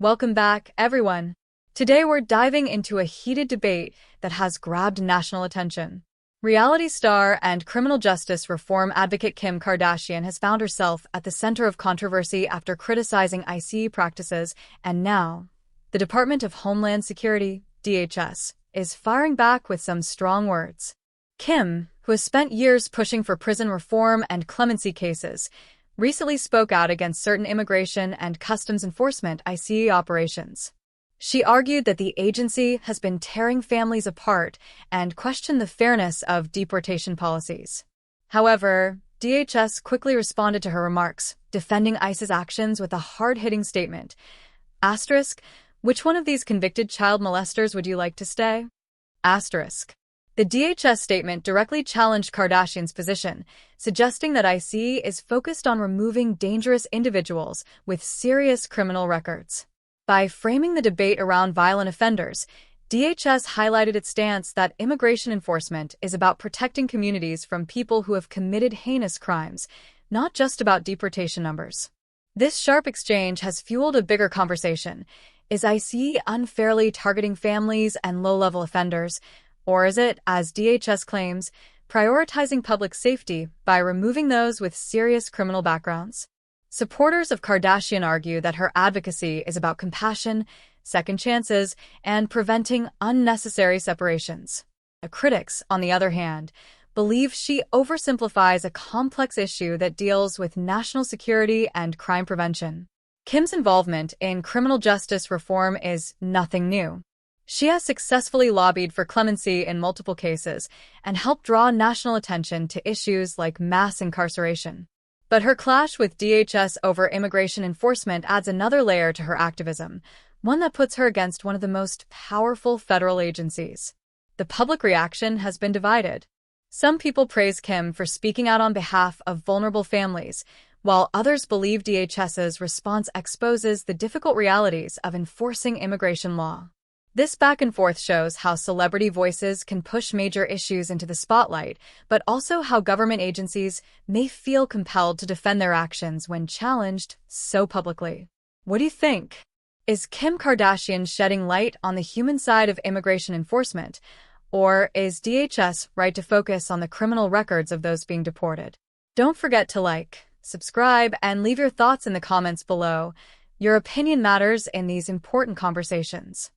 Welcome back, everyone. Today we're diving into a heated debate that has grabbed national attention. Reality star and criminal justice reform advocate Kim Kardashian has found herself at the center of controversy after criticizing ICE practices, and now, the Department of Homeland Security, DHS, is firing back with some strong words. Kim, who has spent years pushing for prison reform and clemency cases, recently spoke out against certain immigration and customs enforcement ICE operations. She argued that the agency has been tearing families apart and questioned the fairness of deportation policies. However, DHS quickly responded to her remarks, defending ICE's actions with a hard-hitting statement. Asterisk, which one of these convicted child molesters would you like to stay? Asterisk. The DHS statement directly challenged Kardashian's position, suggesting that ICE is focused on removing dangerous individuals with serious criminal records. By framing the debate around violent offenders, DHS highlighted its stance that immigration enforcement is about protecting communities from people who have committed heinous crimes, not just about deportation numbers. This sharp exchange has fueled a bigger conversation. Is ICE unfairly targeting families and low-level offenders? Or is it, as DHS claims, prioritizing public safety by removing those with serious criminal backgrounds? Supporters of Kardashian argue that her advocacy is about compassion, second chances, and preventing unnecessary separations. Critics, on the other hand, believe she oversimplifies a complex issue that deals with national security and crime prevention. Kim's involvement in criminal justice reform is nothing new. She has successfully lobbied for clemency in multiple cases and helped draw national attention to issues like mass incarceration. But her clash with DHS over immigration enforcement adds another layer to her activism, one that puts her against one of the most powerful federal agencies. The public reaction has been divided. Some people praise Kim for speaking out on behalf of vulnerable families, while others believe DHS's response exposes the difficult realities of enforcing immigration law. This back and forth shows how celebrity voices can push major issues into the spotlight, but also how government agencies may feel compelled to defend their actions when challenged so publicly. What do you think? Is Kim Kardashian shedding light on the human side of immigration enforcement, or is DHS right to focus on the criminal records of those being deported? Don't forget to like, subscribe, and leave your thoughts in the comments below. Your opinion matters in these important conversations.